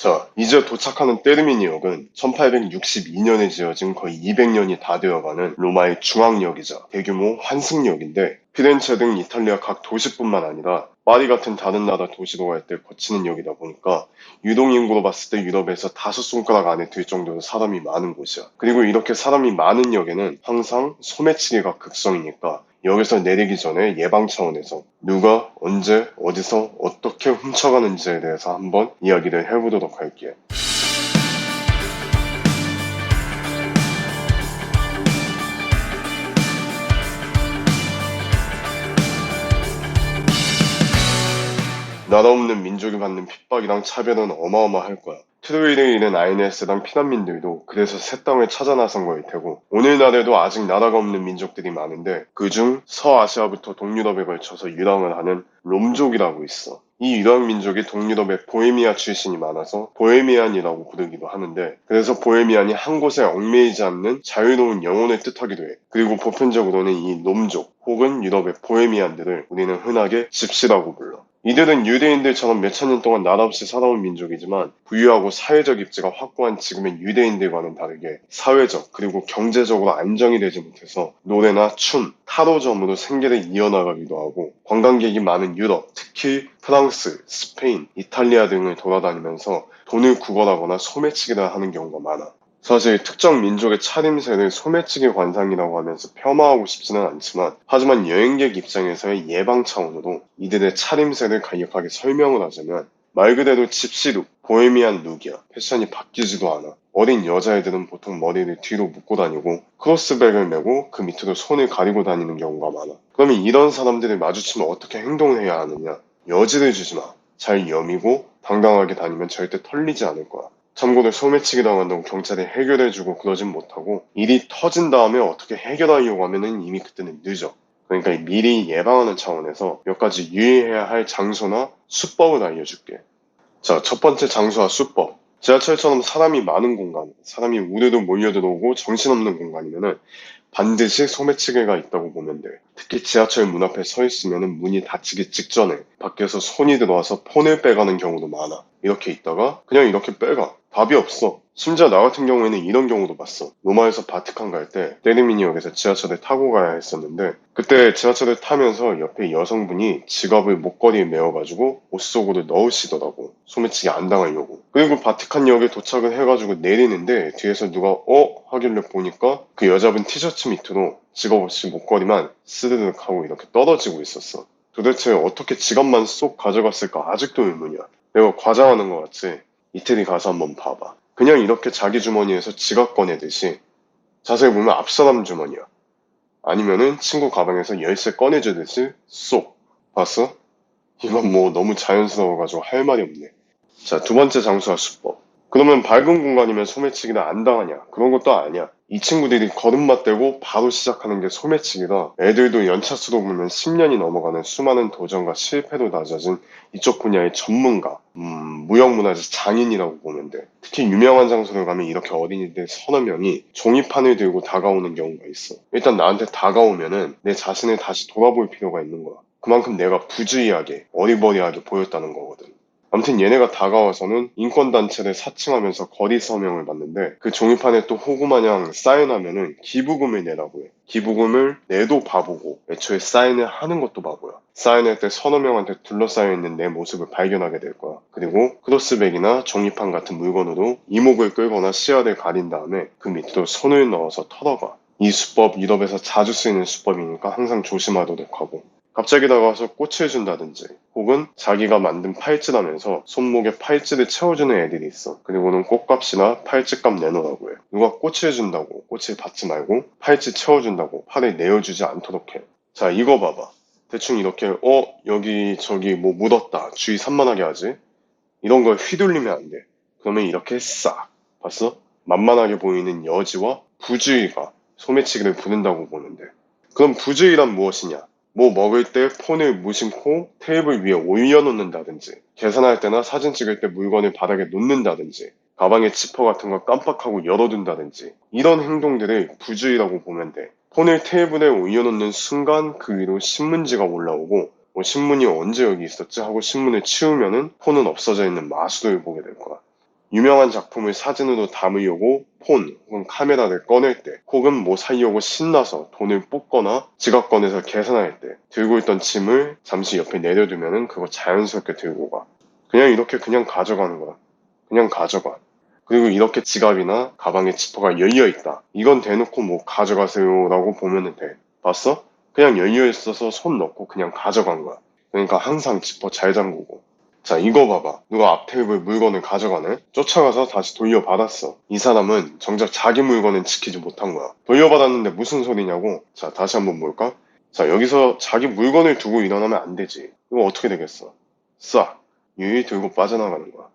자, 이제 도착하는 테르미니역은 1862년에 지어진 거의 200년이 다 되어가는 로마의 중앙역이자 대규모 환승역인데 피렌체 등 이탈리아 각 도시뿐만 아니라 파리 같은 다른 나라 도시로 갈 때 거치는 역이다 보니까 유동인구로 봤을 때 유럽에서 다섯 손가락 안에 들 정도로 사람이 많은 곳이야. 그리고 이렇게 사람이 많은 역에는 항상 소매치기가 극성이니까 역에서 내리기 전에 예방 차원에서 누가 언제 어디서 어떻게 훔쳐가는지에 대해서 한번 이야기를 해보도록 할게. 나라 없는 민족이 받는 핍박이랑 차별은 어마어마할 거야. 트로이를 잃은 아이네스랑 피난민들도 그래서 새 땅을 찾아 나선 거일 테고 오늘날에도 아직 나라가 없는 민족들이 많은데 그중 서아시아부터 동유럽에 걸쳐서 유랑을 하는 롬족이라고 있어. 이 유랑 민족이 동유럽의 보헤미아 출신이 많아서 보헤미안이라고 부르기도 하는데 그래서 보헤미안이 한 곳에 얽매이지 않는 자유로운 영혼을 뜻하기도 해. 그리고 보편적으로는 이 롬족 혹은 유럽의 보헤미안들을 우리는 흔하게 집시라고 불러. 이들은 유대인들처럼 몇천 년 동안 나라 없이 살아온 민족이지만 부유하고 사회적 입지가 확고한 지금의 유대인들과는 다르게 사회적 그리고 경제적으로 안정이 되지 못해서 노래나 춤, 타로점으로 생계를 이어나가기도 하고 관광객이 많은 유럽, 특히 프랑스, 스페인, 이탈리아 등을 돌아다니면서 돈을 구걸하거나 소매치기를 하는 경우가 많아. 사실 특정 민족의 차림새를 소매치기 관상이라고 하면서 폄하하고 싶지는 않지만 하지만 여행객 입장에서의 예방 차원으로 이들의 차림새를 간략하게 설명을 하자면 말 그대로 집시룩, 보헤미안 룩이야. 패션이 바뀌지도 않아. 어린 여자애들은 보통 머리를 뒤로 묶고 다니고 크로스백을 메고 그 밑으로 손을 가리고 다니는 경우가 많아. 그러면 이런 사람들을 마주치면 어떻게 행동을 해야 하느냐? 여지를 주지 마. 잘 여미고 당당하게 다니면 절대 털리지 않을 거야. 참고로 소매치기 당한다고 경찰이 해결해주고 그러진 못하고 일이 터진 다음에 어떻게 해결하려고 하면은 이미 그때는 늦어. 그러니까 미리 예방하는 차원에서 몇 가지 유의해야 할 장소나 수법을 알려줄게. 자, 첫 번째 장소와 수법. 지하철처럼 사람이 많은 공간, 사람이 우르르 몰려들어오고 정신없는 공간이면은 반드시 소매치기가 있다고 보면 돼. 특히 지하철 문 앞에 서 있으면은 문이 닫히기 직전에 밖에서 손이 들어와서 폰을 빼가는 경우도 많아. 이렇게 있다가 그냥 이렇게 빼가. 답이 없어. 심지어 나 같은 경우에는 이런 경우도 봤어. 로마에서 바티칸 갈 때 테르미니역에서 지하철을 타고 가야 했었는데 그때 지하철을 타면서 옆에 여성분이 지갑을 목걸이에 메어가지고 옷 속으로 넣으시더라고. 소매치기 안 당하려고. 그리고 바티칸역에 도착을 해가지고 내리는데 뒤에서 누가 하길래 보니까 그 여자분 티셔츠 밑으로 지갑 없이 목걸이만 스르륵 하고 이렇게 떨어지고 있었어. 도대체 어떻게 지갑만 쏙 가져갔을까 아직도 의문이야. 내가 과장하는 것 같지? 이태리 가서 한번 봐봐. 그냥 이렇게 자기 주머니에서 지갑 꺼내듯이 자세히 보면 앞사람 주머니야. 아니면은 친구 가방에서 열쇠 꺼내주듯이 쏙. 봤어? 이건 뭐 너무 자연스러워가지고 할 말이 없네. 자, 두 번째 장수와 수법. 그러면 밝은 공간이면 소매치기를 안 당하냐? 그런 것도 아니야. 이 친구들이 걸음마 떼고 바로 시작하는 게 소매치기라 애들도 연차수로 보면 10년이 넘어가는 수많은 도전과 실패로 다져진 이쪽 분야의 전문가, 무형문화재 장인이라고 보면 돼. 특히 유명한 장소를 가면 이렇게 어린이들 서너 명이 종이판을 들고 다가오는 경우가 있어. 일단 나한테 다가오면은 내 자신을 다시 돌아볼 필요가 있는 거야. 그만큼 내가 부주의하게, 어리버리하게 보였다는 거거든. 아무튼 얘네가 다가와서는 인권단체를 사칭하면서 거리 서명을 받는데 그 종이판에 또 호구마냥 사인하면은 기부금을 내라고 해. 기부금을 내도 바보고 애초에 사인을 하는 것도 바보야. 사인할 때 서너 명한테 둘러싸여 있는 내 모습을 발견하게 될 거야. 그리고 크로스백이나 종이판 같은 물건으로 이목을 끌거나 시야를 가린 다음에 그 밑으로 손을 넣어서 털어가. 이 수법 유럽에서 자주 쓰이는 수법이니까 항상 조심하도록 하고. 갑자기 다가와서 꽃을 준다든지 혹은 자기가 만든 팔찌라면서 손목에 팔찌를 채워주는 애들이 있어. 그리고는 꽃값이나 팔찌값 내놓으라고 해. 누가 꽃을 준다고 꽃을 받지 말고 팔찌 채워준다고 팔을 내어주지 않도록 해. 자, 이거 봐봐. 대충 이렇게 여기 저기 뭐 묻었다 주의 산만하게 하지. 이런 걸 휘둘리면 안 돼. 그러면 이렇게 싹 봤어? 만만하게 보이는 여지와 부주의가 소매치기를 부른다고 보는데 그럼 부주의란 무엇이냐? 뭐 먹을 때 폰을 무심코 테이블 위에 올려놓는다든지 계산할 때나 사진 찍을 때 물건을 바닥에 놓는다든지 가방에 지퍼 같은 걸 깜빡하고 열어둔다든지 이런 행동들을 부주의라고 보면 돼. 폰을 테이블에 올려놓는 순간 그 위로 신문지가 올라오고 신문이 언제 여기 있었지 하고 신문을 치우면은 폰은 없어져 있는 마술을 보게 될 거야. 유명한 작품을 사진으로 담으려고 폰 혹은 카메라를 꺼낼 때, 혹은 뭐 사려고 신나서 돈을 뽑거나 지갑 꺼내서 계산할 때 들고 있던 짐을 잠시 옆에 내려두면은 그거 자연스럽게 들고 가. 그냥 이렇게 그냥 가져가는 거야. 그냥 가져가. 그리고 이렇게 지갑이나 가방에 지퍼가 열려 있다. 이건 대놓고 뭐 가져가세요라고 보면은 돼. 봤어? 그냥 열려 있어서 손 넣고 그냥 가져간 거야. 그러니까 항상 지퍼 잘 잠그고. 자, 이거 봐봐. 누가 앞 테이블 물건을 가져가네? 쫓아가서 다시 돌려받았어. 이 사람은 정작 자기 물건은 지키지 못한 거야. 돌려받았는데 무슨 소리냐고? 자, 다시 한번 볼까? 자, 여기서 자기 물건을 두고 일어나면 안 되지. 이거 어떻게 되겠어? 싹 유유히 들고 빠져나가는 거야.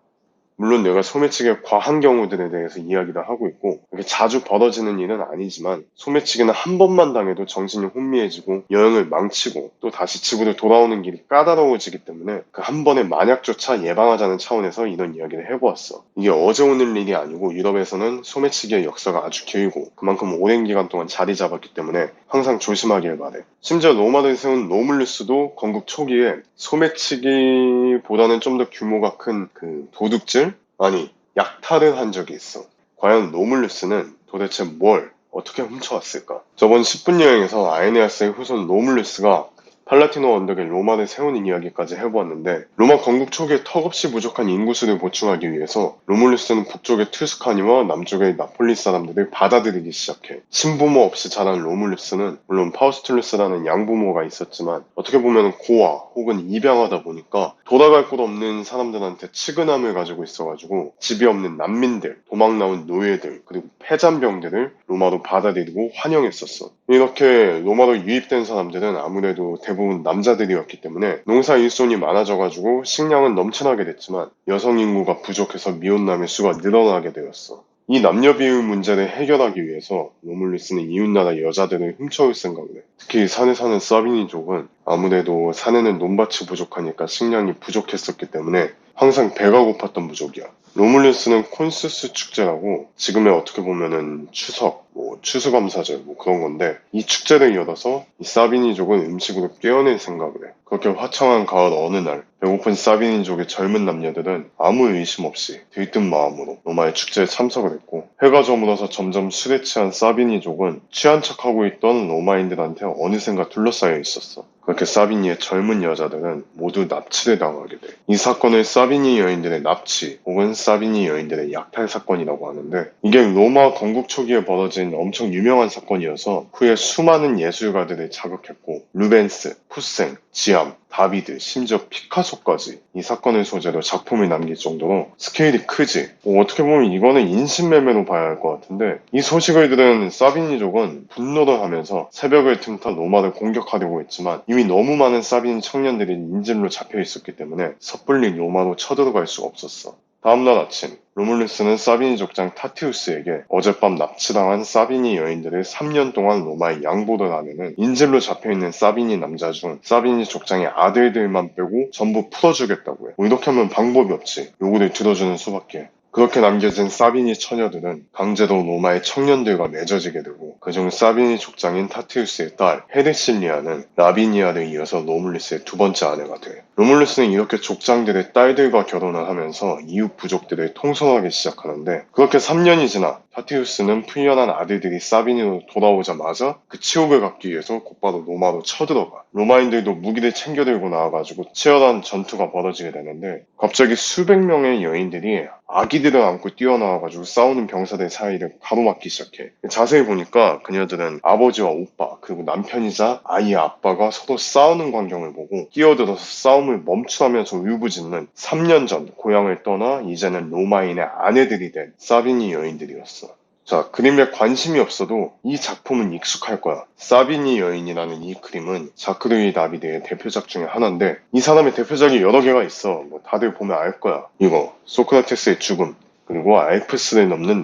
물론 내가 소매치기가 과한 경우들에 대해서 이야기를 하고 있고, 이게 자주 벌어지는 일은 아니지만 소매치기는 한 번만 당해도 정신이 혼미해지고 여행을 망치고 또 다시 집으로 돌아오는 길이 까다로워지기 때문에 그 한 번의 만약조차 예방하자는 차원에서 이런 이야기를 해보았어. 이게 어제 오늘 일이 아니고 유럽에서는 소매치기의 역사가 아주 길고 그만큼 오랜 기간 동안 자리 잡았기 때문에 항상 조심하길 바래. 심지어 로마를 세운 로물루스도 건국 초기에 소매치기보다는 좀 더 규모가 큰 그 도둑질? 아니, 약탈을 한 적이 있어. 과연 로물루스는 도대체 뭘 어떻게 훔쳐왔을까? 저번 10분 여행에서 아에네아스의 후손 로물루스가 팔라티노 언덕에 로마를 세우는 이야기까지 해보았는데, 로마 건국 초기에 턱없이 부족한 인구수를 보충하기 위해서 로물루스는 북쪽의 투스카니와 남쪽의 나폴리 사람들을 받아들이기 시작해. 신부모 없이 자란 로물루스는 물론 파우스툴루스라는 양부모가 있었지만 어떻게 보면 고아 혹은 입양하다 보니까 돌아갈 곳 없는 사람들한테 치근함을 가지고 있어가지고 집이 없는 난민들, 도망 나온 노예들, 그리고 폐잔병들을 로마로 받아들이고 환영했었어. 이렇게 로마로 유입된 사람들은 아무래도 대부분 남자들이었기 때문에 농사 일손이 많아져가지고 식량은 넘쳐나게 됐지만 여성 인구가 부족해서 미혼남의 수가 늘어나게 되었어. 이 남녀 비율 문제를 해결하기 위해서 로물루스는 이웃나라 여자들을 훔쳐올 생각을 해. 특히 산에 사는 사비니족은 아무래도 산에는 논밭이 부족하니까 식량이 부족했었기 때문에 항상 배가 고팠던 부족이야. 로물루스는 콘수스 축제라고, 지금의 어떻게 보면은 추석, 뭐 추수감사절 뭐 그런 건데, 이 축제를 열어서 이 사비니족은 음식으로 깨어낼 생각을 해. 그렇게 화창한 가을 어느 날 배고픈 사비니족의 젊은 남녀들은 아무 의심 없이 들뜬 마음으로 로마의 축제에 참석을 했고, 해가 저물어서 점점 술에 취한 사비니족은 취한 척하고 있던 로마인들한테 어느샌가 둘러싸여 있었어. 그렇게 사비니의 젊은 여자들은 모두 납치를 당하게 돼. 이 사건을 사비니 여인들의 납치 혹은 사비니 여인들의 약탈 사건이라고 하는데, 이게 로마 건국 초기에 벌어진 엄청 유명한 사건이어서 후에 수많은 예술가들을 자극했고, 루벤스, 푸생, 지암, 다비드, 심지어 피카소까지 이 사건을 소재로 작품을 남길 정도로 스케일이 크지. 어떻게 보면 이거는 인신매매로 봐야 할 것 같은데, 이 소식을 들은 사비니족은 분노를 하면서 새벽을 틈타 로마를 공격하려고 했지만 이미 너무 많은 사비니 청년들이 인질로 잡혀 있었기 때문에 섣불리 로마로 쳐들어갈 수 없었어. 다음날 아침, 로물루스는 사비니 족장 타티우스에게 어젯밤 납치당한 사비니 여인들을 3년 동안 로마에 양보를 하면은 인질로 잡혀있는 사비니 남자 중 사비니 족장의 아들들만 빼고 전부 풀어주겠다고 해. 뭐 이렇게 하면 방법이 없지. 요구를 들어주는 수밖에. 그렇게 남겨진 사비니 처녀들은 강제로 로마의 청년들과 맺어지게 되고, 그중 사비니 족장인 타티우스의 딸 헤르실리아는 라비니아를 이어서 로물루스의 두 번째 아내가 돼. 로물루스는 이렇게 족장들의 딸들과 결혼을 하면서 이웃 부족들을 통솔하기 시작하는데, 그렇게 3년이 지나 타티우스는 풀려난 아들들이 사비니로 돌아오자마자 그 치욕을 갚기 위해서 곧바로 로마로 쳐들어가. 로마인들도 무기를 챙겨 들고 나와가지고 치열한 전투가 벌어지게 되는데, 갑자기 수백 명의 여인들이 아기들을 안고 뛰어나와가지고 싸우는 병사들 사이를 가로막기 시작해. 자세히 보니까 그녀들은 아버지와 오빠 그리고 남편이자 아이의 아빠가 서로 싸우는 광경을 보고 끼어들어서 싸움을 멈추라면서 울부짖는 3년 전 고향을 떠나 이제는 로마인의 아내들이 된 사비니 여인들이었어. 자, 그림에 관심이 없어도 이 작품은 익숙할 거야. 사비니 여인이라는 이 그림은 자크르이 다비드의 대표작 중에 하나인데, 이 사람의 대표작이 여러 개가 있어. 뭐 다들 보면 알 거야. 이거 소크라테스의 죽음, 그리고 알프스를 넘는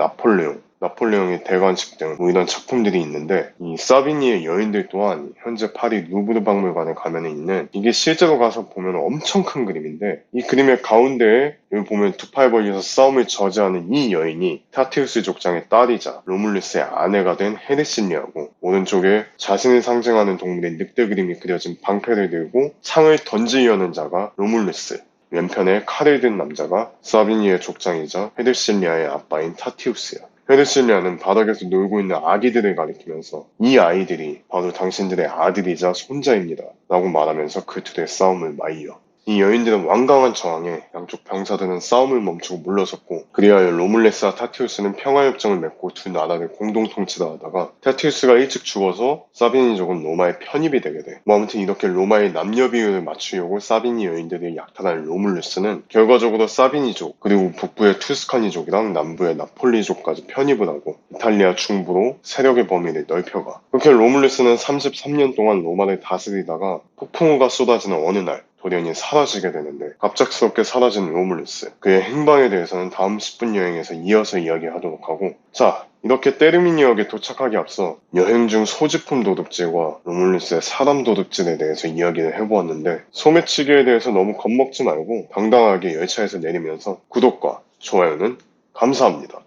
나폴레옹의 대관식 등 뭐 이런 작품들이 있는데, 이 사비니의 여인들 또한 현재 파리 루브르 박물관에 가면 있는, 이게 실제로 가서 보면 엄청 큰 그림인데, 이 그림의 가운데에 여기 보면 두 팔 벌려서 싸움을 저지하는 이 여인이 타티우스 족장의 딸이자 로물루스의 아내가 된 헤르실리아고, 오른쪽에 자신을 상징하는 동물의 늑대 그림이 그려진 방패를 들고 창을 던지려는 자가 로물루스, 왼편에 칼을 든 남자가 사비니의 족장이자 헤르실리아의 아빠인 타티우스야. 헤르실리아는 바닥에서 놀고 있는 아기들을 가리키면서 이 아이들이 바로 당신들의 아들이자 손자입니다 라고 말하면서 그 둘의 싸움을 말려. 이 여인들은 완강한 저항에 양쪽 병사들은 싸움을 멈추고 물러섰고, 그리하여 로물레스와 타티우스는 평화협정을 맺고 두 나라를 공동 통치를 하다가 타티우스가 일찍 죽어서 사비니족은 로마에 편입이 되게 돼. 아무튼 이렇게 로마의 남녀 비율을 맞추려고 사비니 여인들이 약탈한 로물루스는 결과적으로 사비니족, 그리고 북부의 투스카니족이랑 남부의 나폴리족까지 편입을 하고 이탈리아 중부로 세력의 범위를 넓혀가. 그렇게 로물루스는 33년 동안 로마를 다스리다가 폭풍우가 쏟아지는 어느 날 돌연히 사라지게 되는데, 갑작스럽게 사라진 로물루스, 그의 행방에 대해서는 다음 10분 여행에서 이어서 이야기하도록 하고, 자, 이렇게 때르미니역에 도착하기 앞서 여행 중 소지품 도둑질과 로물루스의 사람 도둑질에 대해서 이야기를 해보았는데, 소매치기에 대해서 너무 겁먹지 말고 당당하게 열차에서 내리면서 구독과 좋아요는 감사합니다.